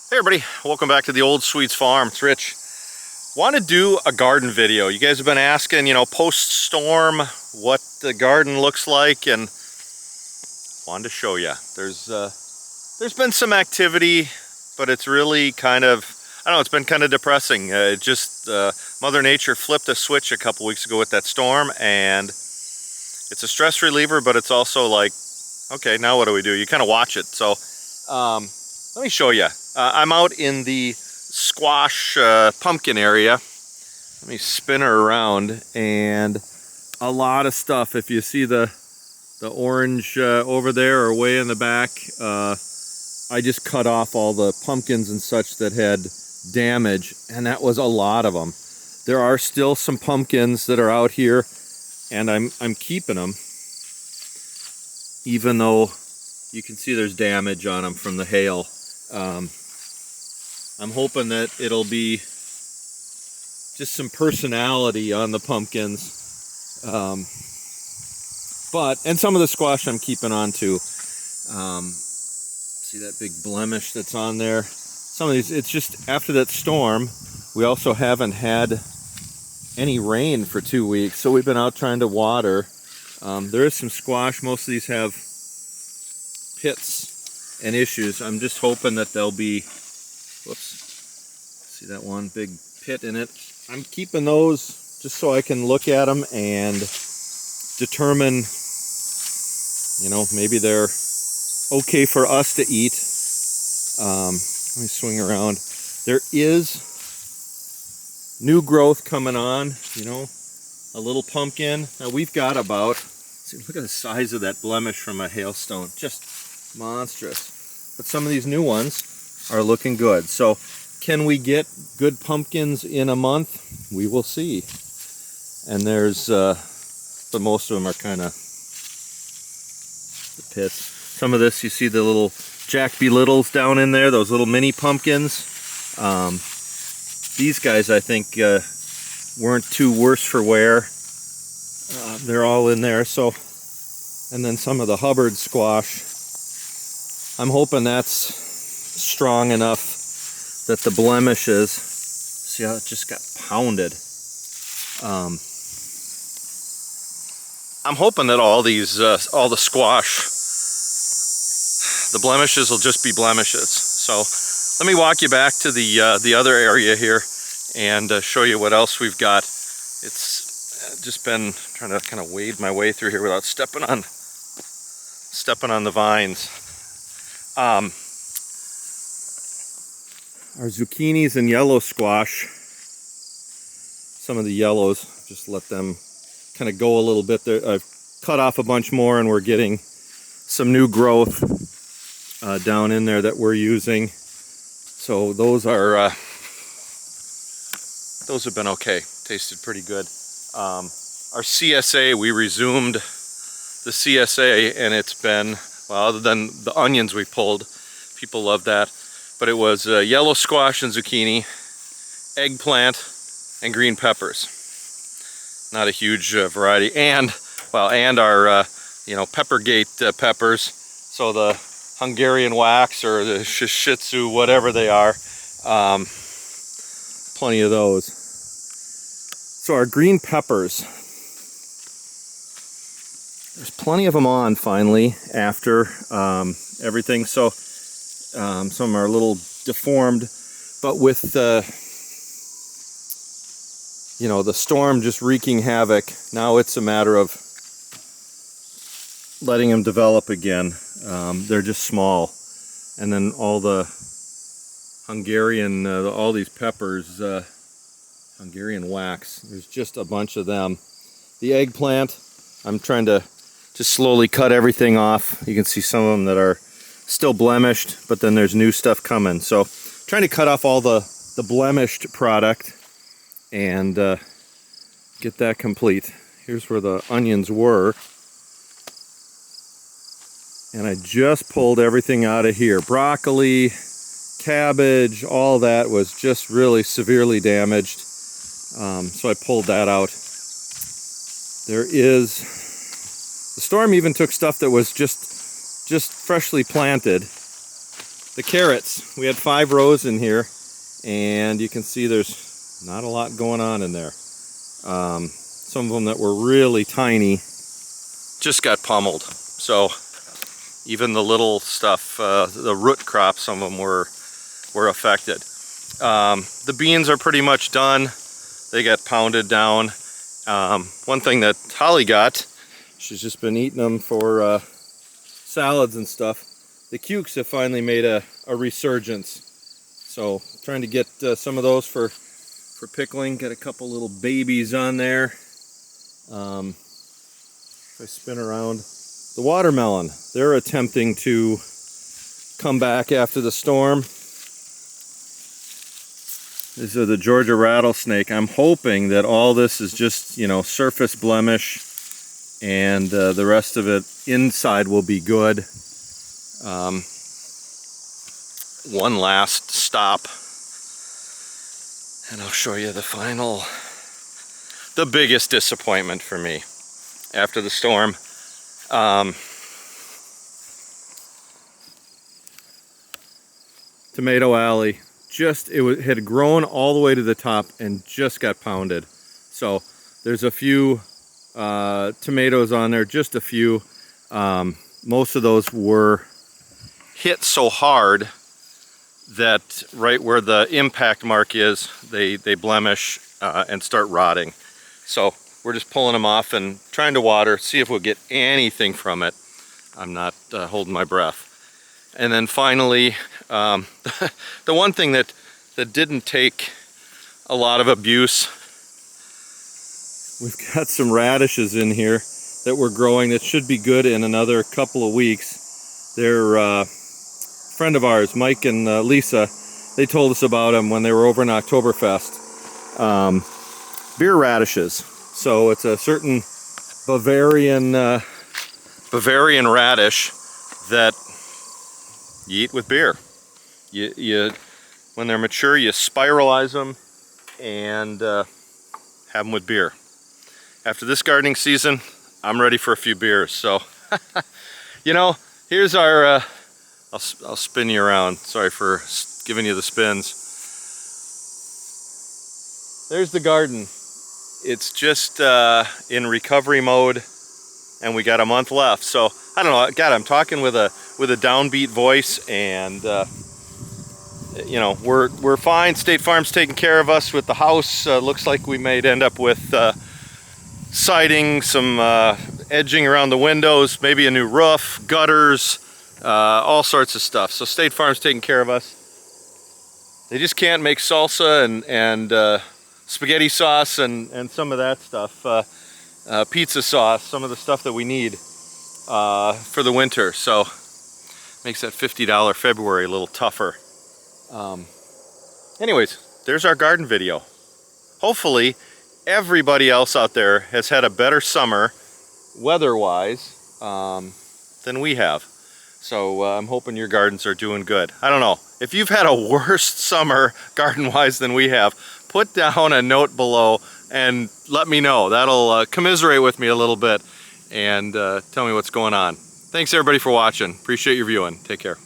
Hey everybody, welcome back to the Old Sweets Farm. It's Rich. Want to do a garden video. You guys have been asking, post-storm, what the garden looks like, and wanted to show you. There's been some activity, but it's really kind of, I don't know, it's been kind of depressing. Mother Nature flipped a switch a couple weeks ago with that storm, and it's a stress reliever, but it's also like, okay, now what do we do? You kind of watch it. So let me show you. I'm out in the squash pumpkin area. Let me spin her around, and a lot of stuff. If you see the orange over there or way in the back, I just cut off all the pumpkins and such that had damage, and that was a lot of them. There are still some pumpkins that are out here, and I'm keeping them, even though you can see there's damage on them from the hail. I'm hoping that it'll be just some personality on the pumpkins. And some of the squash I'm keeping on too. See that big blemish that's on there? Some of these, it's just after that storm, we also haven't had any rain for 2 weeks, so we've been out trying to water. There is some squash. Most of these have pits and issues. I'm just hoping that they'll be, whoops, see that one big pit in it? I'm keeping those just so I can look at them and determine, maybe they're okay for us to eat. Let me swing around. There is new growth coming on, a little pumpkin. Now we've got about, see, look at the size of that blemish from a hailstone, just monstrous. But some of these new ones are looking good. So can we get good pumpkins in a month? We will see. And there's, but most of them are kind of the pits. Some of this, you see the little Jack B. Littles down in there, those little mini pumpkins. These guys, I think, weren't too worse for wear. They're all in there. So, and then some of the Hubbard squash. I'm hoping that's strong enough that the blemishes, see how it just got pounded. I'm hoping that all these, all the squash, the blemishes will just be blemishes. So let me walk you back to the other area here and show you what else we've got. It's just been trying to kind of wade my way through here without stepping on the vines. Our zucchinis and yellow squash, some of the yellows, just let them kind of go a little bit there. I've cut off a bunch more, and we're getting some new growth down in there that we're using. So those are those have been okay. Tasted pretty good. Our CSA, we resumed the CSA, and it's been, well, other than the onions we pulled, people love that. But it was yellow squash and zucchini, eggplant, and green peppers. Not a huge variety, and our Peppergate peppers. So the Hungarian wax or the Shih Tzu, whatever they are, plenty of those. So our green peppers, there's plenty of them on finally after everything. So some of them are a little deformed, but with the storm just wreaking havoc, now it's a matter of letting them develop again. They're just small, and then all the Hungarian, all these peppers, Hungarian wax, there's just a bunch of them. The eggplant, I'm trying to just slowly cut everything off. You can see some of them that are still blemished, but then there's new stuff coming. So trying to cut off all the blemished product and get that complete. Here's where the onions were. And I just pulled everything out of here. Broccoli, cabbage, all that was just really severely damaged. So I pulled that out. The storm even took stuff that was just freshly planted the carrots. We had 5 rows in here, and you can see there's not a lot going on in there. Some of them that were really tiny just got pummeled. So even the little stuff, the root crops, some of them were affected. The beans are pretty much done. They got pounded down. One thing that Holly got, she's just been eating them for salads and stuff. The cukes have finally made a resurgence. So trying to get some of those for pickling. Got a couple little babies on there. If I spin around, the watermelon, they're attempting to come back after the storm. These are the Georgia rattlesnake. I'm hoping that all this is just, you know, surface blemish, and the rest of it inside will be good. One last stop, and I'll show you the final, the biggest disappointment for me after the storm. Tomato Alley, it had grown all the way to the top and just got pounded. So there's a few tomatoes on there, just a few. Most of those were hit so hard that right where the impact mark is, they blemish and start rotting. So we're just pulling them off and trying to water, see if we'll get anything from it. I'm not holding my breath. And then finally, the one thing that didn't take a lot of abuse, we've got some radishes in here that we're growing that should be good in another couple of weeks. They're a friend of ours, Mike and Lisa, they told us about them when they were over in Oktoberfest. Beer radishes. So it's a certain Bavarian radish that you eat with beer. When they're mature, you spiralize them and have them with beer. After this gardening season, I'm ready for a few beers. So, you know, here's our, I'll spin you around. Sorry for giving you the spins. There's the garden. It's just in recovery mode, and we got a month left. So, I don't know, God, I'm talking with a downbeat voice, and you know, we're fine. State Farm's taking care of us with the house. Looks like we might end up with siding, some edging around the windows, maybe a new roof, gutters, all sorts of stuff. So State Farm's taking care of us. They just can't make salsa and spaghetti sauce and some of that stuff, pizza sauce, some of the stuff that we need for the winter. So makes that $50 February a little tougher. Anyways, there's our garden video. Hopefully everybody else out there has had a better summer weather-wise than we have. So I'm hoping your gardens are doing good. I don't know. If you've had a worse summer garden-wise than we have, put down a note below and let me know. That'll commiserate with me a little bit and tell me what's going on. Thanks everybody for watching. Appreciate your viewing. Take care.